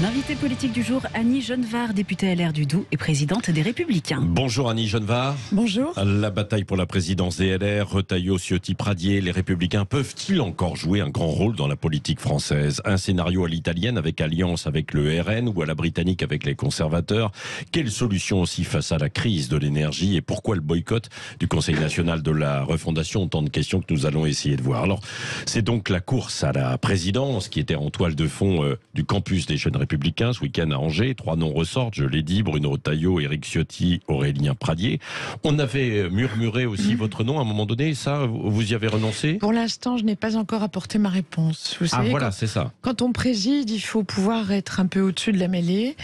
L'invitée politique du jour, Annie Genevard, députée LR du Doubs et présidente des Républicains. Bonjour Annie Genevard. Bonjour. La bataille pour la présidence des LR, Retailleau, Ciotti, Pradier, les Républicains peuvent-ils encore jouer un grand rôle dans la politique française? Un scénario à l'italienne avec alliance avec le RN ou à la britannique avec les conservateurs? Quelle solution aussi face à la crise de l'énergie et pourquoi le boycott du Conseil national de la refondation? Autant de questions que nous allons essayer de voir. Alors, c'est donc la course à la présidence qui était en toile de fond du campus des Jeunes Républicains ce week-end à Angers. 3 noms ressortent, je l'ai dit, Bruno Retailleau, Éric Ciotti, Aurélien Pradier. On avait murmuré aussi votre nom à un moment donné, ça, vous y avez renoncé? Pour l'instant, je n'ai pas encore apporté ma réponse. Vous savez, voilà, c'est ça. Quand on préside, il faut pouvoir être un peu au-dessus de la mêlée.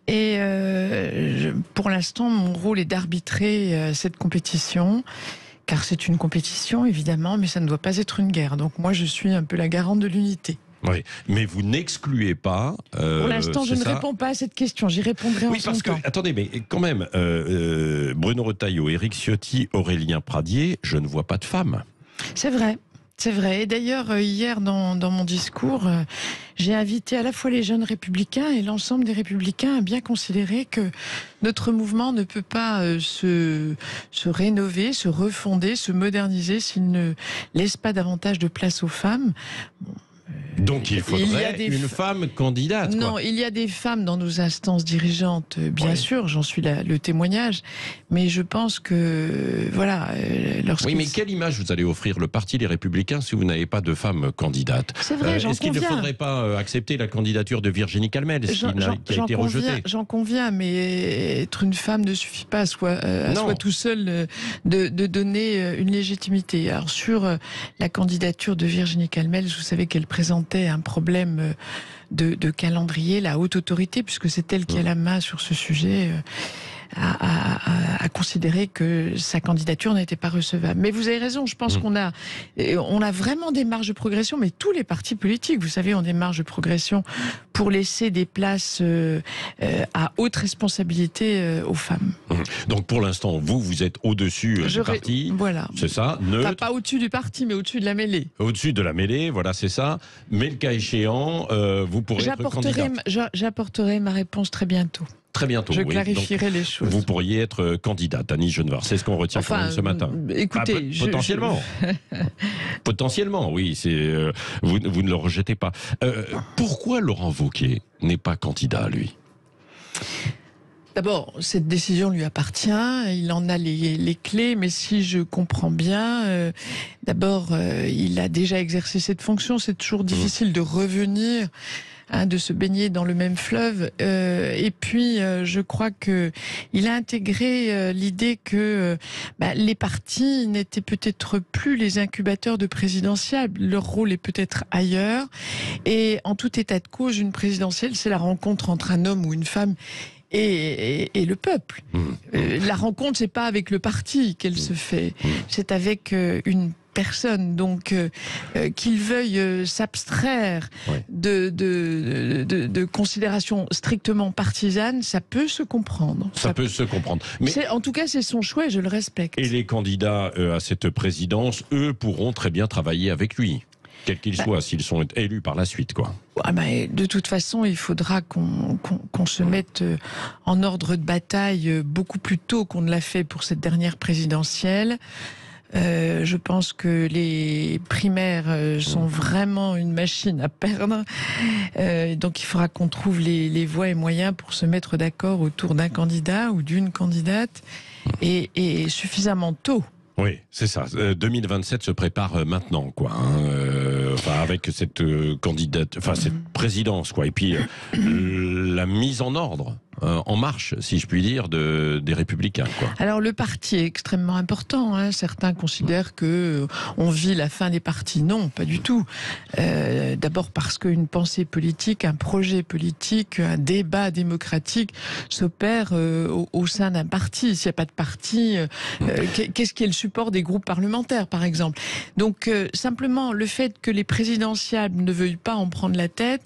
Et pour l'instant, mon rôle est d'arbitrer cette compétition. Car c'est une compétition, évidemment, mais ça ne doit pas être une guerre. Donc moi, je suis un peu la garante de l'unité. Oui, mais vous n'excluez pas... pour l'instant, je ne réponds pas à cette question. J'y répondrai en son temps. Attendez, mais quand même, Bruno Retailleau, Éric Ciotti, Aurélien Pradier, je ne vois pas de femmes. C'est vrai. C'est vrai. Et d'ailleurs, hier, dans mon discours, j'ai invité à la fois les jeunes républicains et l'ensemble des républicains à bien considérer que notre mouvement ne peut pas se rénover, se refonder, se moderniser s'il ne laisse pas davantage de place aux femmes. Donc il faudrait une femme candidate. Non, il y a des femmes dans nos instances dirigeantes, bien sûr, j'en suis le témoignage, mais je pense que, voilà... Oui, mais quelle image vous allez offrir le parti des Républicains si vous n'avez pas de femme candidate? C'est vrai, j'en conviens. Est-ce qu'il ne faudrait pas accepter la candidature de Virginie Calmel, qui a été rejetée? J'en conviens, mais être une femme ne suffit pas à soi tout seul de donner une légitimité. Alors sur la candidature de Virginie Calmel, vous savez qu'elle présentait un problème de calendrier, la haute autorité, puisque c'est elle qui a la main sur ce sujet, a considéré que sa candidature n'était pas recevable. Mais vous avez raison, je pense qu'on a vraiment des marges de progression, mais tous les partis politiques, vous savez, ont des marges de progression pour laisser des places à haute responsabilité aux femmes. Donc pour l'instant, vous êtes au-dessus du parti, voilà. C'est ça, neutre. Enfin, pas au-dessus du parti, mais au-dessus de la mêlée. Au-dessus de la mêlée, voilà, c'est ça. Mais le cas échéant, vous pourrez être candidate. J'apporterai ma réponse très bientôt. Très bientôt. Je clarifierai les choses. Vous pourriez être candidate, Annie Genevard. C'est ce qu'on retient quand même ce matin. Écoutez, potentiellement. Potentiellement, oui. Vous ne le rejetez pas. Pourquoi Laurent Wauquiez n'est pas candidat, lui? D'abord, cette décision lui appartient, il en a les clés, mais si je comprends bien, d'abord, il a déjà exercé cette fonction, c'est toujours difficile de revenir, de se baigner dans le même fleuve, et puis je crois que il a intégré l'idée que les partis n'étaient peut-être plus les incubateurs de présidentiables, leur rôle est peut-être ailleurs, et en tout état de cause, une présidentielle, c'est la rencontre entre un homme ou une femme et le peuple. La rencontre, c'est pas avec le parti qu'elle se fait, c'est avec une personne. Donc, qu'il veuille s'abstraire de considérations strictement partisanes, ça peut se comprendre. Ça peut se comprendre. Mais en tout cas, c'est son choix et je le respecte. Et les candidats à cette présidence, eux, pourront très bien travailler avec lui, quels qu'ils soient, s'ils sont élus par la suite, quoi. De toute façon, il faudra qu'on se mette en ordre de bataille beaucoup plus tôt qu'on ne l'a fait pour cette dernière présidentielle. Je pense que les primaires sont vraiment une machine à perdre. Donc il faudra qu'on trouve les voies et moyens pour se mettre d'accord autour d'un candidat ou d'une candidate et suffisamment tôt. Oui, c'est ça. 2027 se prépare maintenant, quoi. Avec cette cette présidence, quoi. Et puis la mise en ordre, en marche, si je puis dire, des Républicains, quoi. Alors le parti est extrêmement important. Certains considèrent que on vit la fin des partis. Non, pas du tout. D'abord parce qu'une pensée politique, un projet politique, un débat démocratique s'opère au sein d'un parti. S'il n'y a pas de parti, qu'est-ce qui est le support des groupes parlementaires, par exemple? Donc simplement le fait que les présidentiables ne veuillent pas en prendre la tête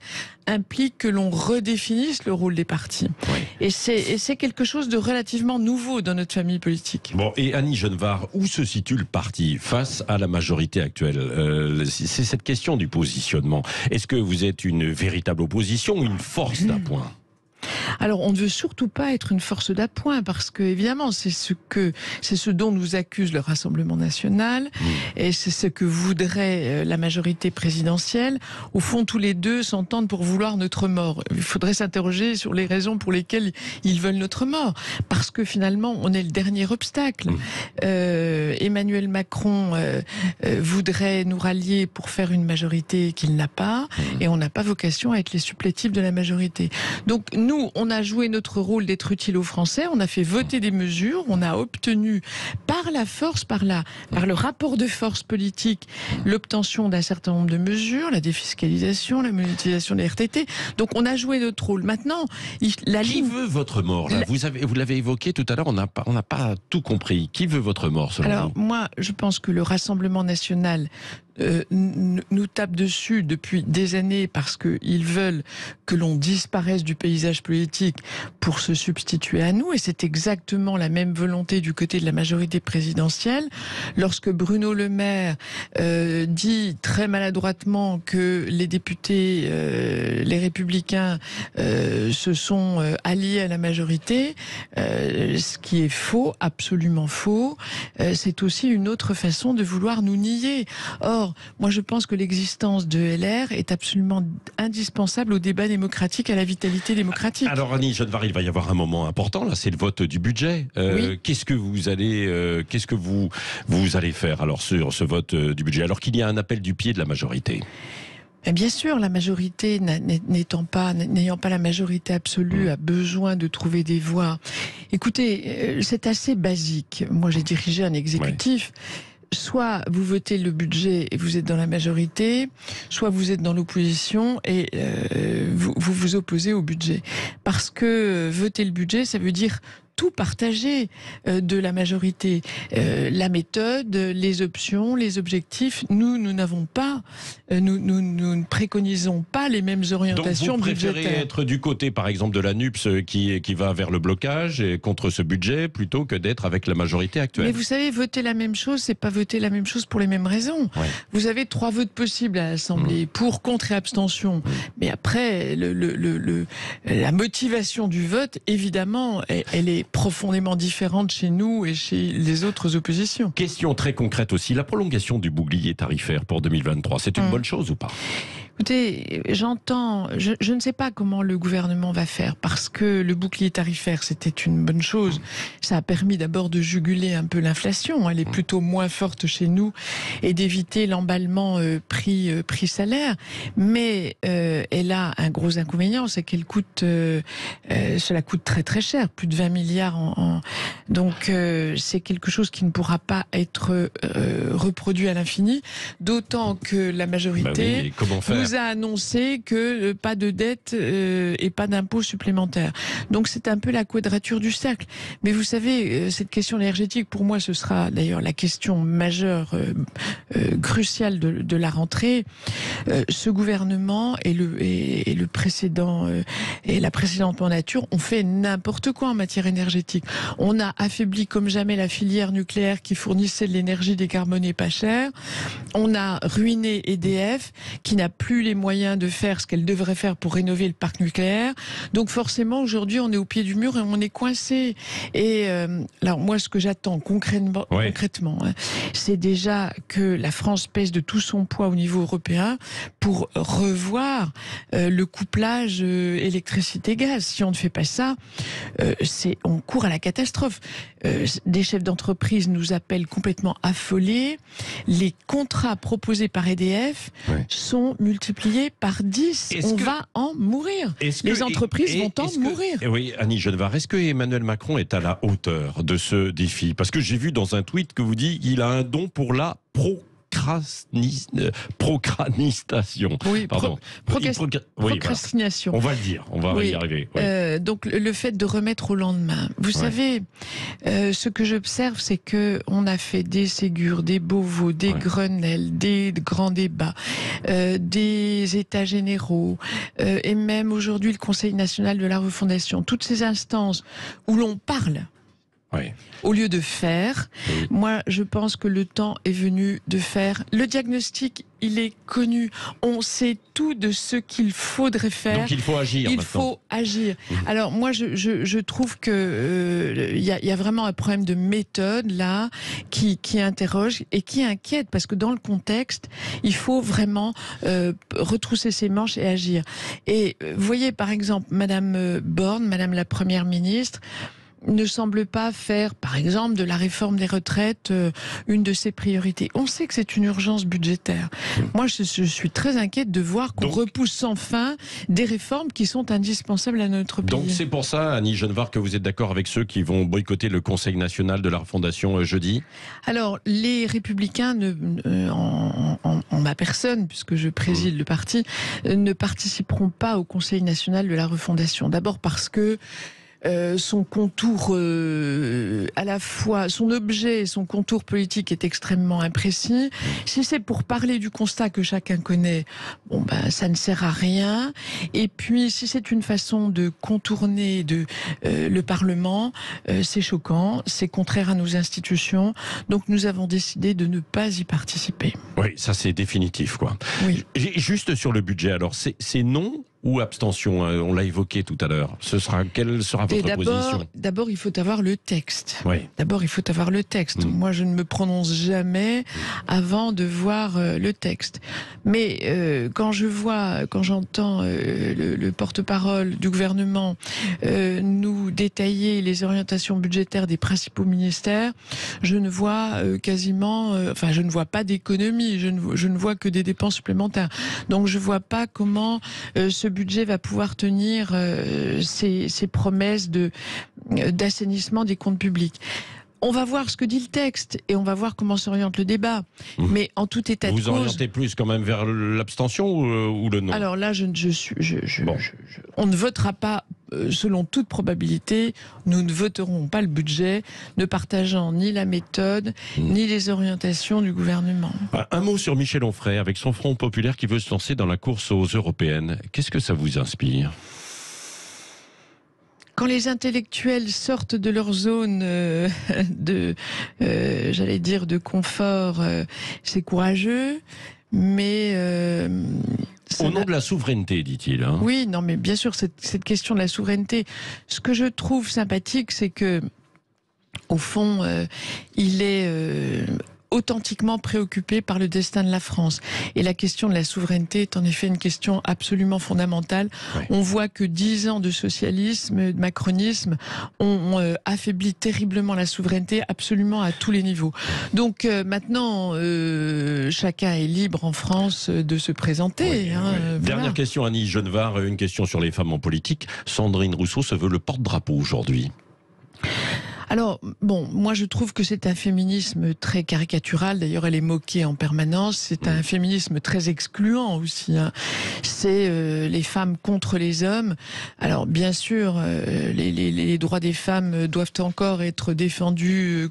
implique que l'on redéfinisse le rôle des partis. Oui. Et c'est quelque chose de relativement nouveau dans notre famille politique. Bon, et Annie Genevard, où se situe le parti face à la majorité actuelle? C'est cette question du positionnement. Est-ce que vous êtes une véritable opposition ou une force d'appoint? Alors, on ne veut surtout pas être une force d'appoint parce que, évidemment, c'est ce dont nous accuse le Rassemblement national et c'est ce que voudrait la majorité présidentielle. Au fond, tous les deux s'entendent pour vouloir notre mort. Il faudrait s'interroger sur les raisons pour lesquelles ils veulent notre mort. Parce que finalement, on est le dernier obstacle. Emmanuel Macron voudrait nous rallier pour faire une majorité qu'il n'a pas et on n'a pas vocation à être les supplétifs de la majorité. Donc, nous, on a joué notre rôle d'être utile aux Français, on a fait voter des mesures, on a obtenu par la force, par le rapport de force politique, l'obtention d'un certain nombre de mesures, la défiscalisation, la monétisation des RTT. Donc on a joué notre rôle. Maintenant, Qui veut votre mort là? Vous l'avez évoqué tout à l'heure, on n'a pas tout compris. Qui veut votre mort selon vous? Alors moi, je pense que le Rassemblement national nous tape dessus depuis des années parce qu'ils veulent que l'on disparaisse du paysage politique pour se substituer à nous, et c'est exactement la même volonté du côté de la majorité présidentielle. Lorsque Bruno Le Maire dit très maladroitement que les députés, les Républicains se sont alliés à la majorité, ce qui est faux, absolument faux, c'est aussi une autre façon de vouloir nous nier. Or, moi je pense que l'existence de LR est absolument indispensable au débat démocratique, à la vitalité démocratique. Alors Annie Genevard, il va y avoir un moment important, là, c'est le vote du budget. Oui. Qu'est-ce que vous allez faire alors sur ce vote du budget, alors qu'il y a un appel du pied de la majorité? Bien sûr, la majorité, n'ayant pas la majorité absolue, a besoin de trouver des voix. Écoutez, c'est assez basique. Moi, j'ai dirigé un exécutif. Soit vous votez le budget et vous êtes dans la majorité, soit vous êtes dans l'opposition et vous vous opposez au budget. Parce que voter le budget, ça veut dire tout partager de la majorité. La méthode, les options, les objectifs, nous n'avons pas, nous ne préconisons pas les mêmes orientations budgétaires. Donc vous préférez être du côté, par exemple, de la NUPS qui va vers le blocage et contre ce budget, plutôt que d'être avec la majorité actuelle? Mais vous savez, voter la même chose, c'est pas voter la même chose pour les mêmes raisons. Ouais. Vous avez 3 votes possibles à l'Assemblée, pour, contre et abstention. Mais après, la motivation du vote, évidemment, elle est profondément différente chez nous et chez les autres oppositions. Question très concrète aussi, la prolongation du bouclier tarifaire pour 2023, c'est une bonne chose ou pas? Écoutez, j'entends, je ne sais pas comment le gouvernement va faire, parce que le bouclier tarifaire, c'était une bonne chose. Ça a permis d'abord de juguler un peu l'inflation, elle est plutôt moins forte chez nous, et d'éviter l'emballement prix-salaire. Mais elle a un gros inconvénient, c'est qu'elle coûte, cela coûte très très cher, plus de 20 milliards donc c'est quelque chose qui ne pourra pas être reproduit à l'infini, d'autant que la majorité nous a annoncé que pas de dette et pas d'impôts supplémentaires. Donc c'est un peu la quadrature du cercle. Mais vous savez, cette question énergétique, pour moi, ce sera d'ailleurs la question majeure, cruciale de la rentrée. Ce gouvernement et le précédent et la précédente mandature ont fait n'importe quoi en matière énergétique. On a affaibli comme jamais la filière nucléaire qui fournissait de l'énergie décarbonée pas chère. On a ruiné EDF qui n'a plus les moyens de faire ce qu'elle devrait faire pour rénover le parc nucléaire. Donc forcément, aujourd'hui, on est au pied du mur et on est coincé. Et alors moi, ce que j'attends concrètement, c'est déjà que la France pèse de tout son poids au niveau européen pour revoir le couplage électricité-gaz. Si on ne fait pas ça, on court à la catastrophe. Des chefs d'entreprise nous appellent complètement affolés. Les contrats proposés par EDF sont multipliés par 10. On va en mourir. Les entreprises vont en mourir. Oui, Annie Genevard, est-ce que Emmanuel Macron est à la hauteur de ce défi? Parce que j'ai vu dans un tweet que vous dites qu'il a un don pour la procrastination. procrastination. Oui, Pardon. procrastination. Voilà. On va le dire, on va y arriver. Oui. Donc le fait de remettre au lendemain. Vous savez, ce que j'observe, c'est que on a fait des Ségur, des Beauvau, des Grenelle, des grands débats, des états généraux, et même aujourd'hui le Conseil national de la refondation. Toutes ces instances où l'on parle. Oui. Au lieu de faire, moi je pense que le temps est venu de faire. Le diagnostic, il est connu. On sait tout de ce qu'il faudrait faire. Donc il faut agir. Il faut agir. Alors moi je trouve que il y a vraiment un problème de méthode là qui interroge et qui inquiète, parce que dans le contexte, il faut vraiment retrousser ses manches et agir. Et vous voyez par exemple Madame Borne, Madame la Première ministre, ne semble pas faire, par exemple, de la réforme des retraites une de ses priorités. On sait que c'est une urgence budgétaire. Moi, je suis très inquiète de voir qu'on repousse sans fin des réformes qui sont indispensables à notre pays. Donc c'est pour ça, Annie Genevard, que vous êtes d'accord avec ceux qui vont boycotter le Conseil national de la refondation jeudi ? Alors, les Républicains, en ma personne, puisque je préside le parti, ne participeront pas au Conseil national de la refondation. D'abord parce que son contour, à la fois son objet et son contour politique est extrêmement imprécis. Si c'est pour parler du constat que chacun connaît, ça ne sert à rien. Et puis, si c'est une façon de contourner le Parlement, c'est choquant, c'est contraire à nos institutions. Donc, nous avons décidé de ne pas y participer. Oui, ça c'est définitif, quoi. Oui. Juste sur le budget, alors c'est non ou abstention? On l'a évoqué tout à l'heure. Quelle sera votre position? D'abord, il faut avoir le texte. Oui. D'abord, il faut avoir le texte. Moi, je ne me prononce jamais avant de voir le texte. Mais quand j'entends le porte-parole du gouvernement nous détailler les orientations budgétaires des principaux ministères, je ne vois je ne vois pas d'économie. Je ne vois que des dépenses supplémentaires. Donc, je ne vois pas comment ce budget va pouvoir tenir ses promesses d'assainissement des comptes publics. On va voir ce que dit le texte et on va voir comment s'oriente le débat. Mais en tout état de cause... Vous orientez plus quand même vers l'abstention ou le non? Alors là, on ne votera pas, selon toute probabilité, nous ne voterons pas le budget, ne partageant ni la méthode, ni les orientations du gouvernement. Un mot sur Michel Onfray, avec son Front populaire qui veut se lancer dans la course aux européennes. Qu'est-ce que ça vous inspire ? Quand les intellectuels sortent de leur zone de confort, c'est courageux, mais... Au nom de la souveraineté, dit-il. Hein. Oui, non, mais bien sûr, cette question de la souveraineté. Ce que je trouve sympathique, c'est que, au fond, il est authentiquement préoccupé par le destin de la France. Et la question de la souveraineté est en effet une question absolument fondamentale. Oui. On voit que 10 ans de socialisme, de macronisme, ont affaibli terriblement la souveraineté absolument à tous les niveaux. Donc maintenant, chacun est libre en France de se présenter. Oui, voilà. Dernière question, Annie Genevard, une question sur les femmes en politique. Sandrine Rousseau se veut le porte-drapeau aujourd'hui. Alors, moi je trouve que c'est un féminisme très caricatural. D'ailleurs, elle est moquée en permanence. C'est un féminisme très excluant aussi. Hein. C'est les femmes contre les hommes. Alors, bien sûr, les droits des femmes doivent encore être défendus,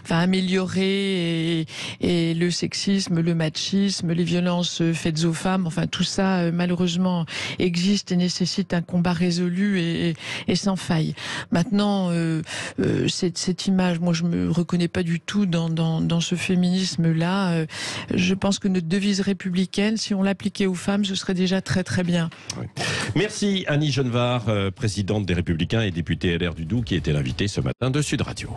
améliorés, et le sexisme, le machisme, les violences faites aux femmes, enfin tout ça, malheureusement, existe et nécessite un combat résolu et sans faille. Maintenant, cette image, moi je me reconnais pas du tout dans ce féminisme-là. Je pense que notre devise républicaine, si on l'appliquait aux femmes, ce serait déjà très très bien. Oui. Merci Annie Genevard, présidente des Républicains et députée LR du Doubs, qui était l'invitée ce matin de Sud Radio.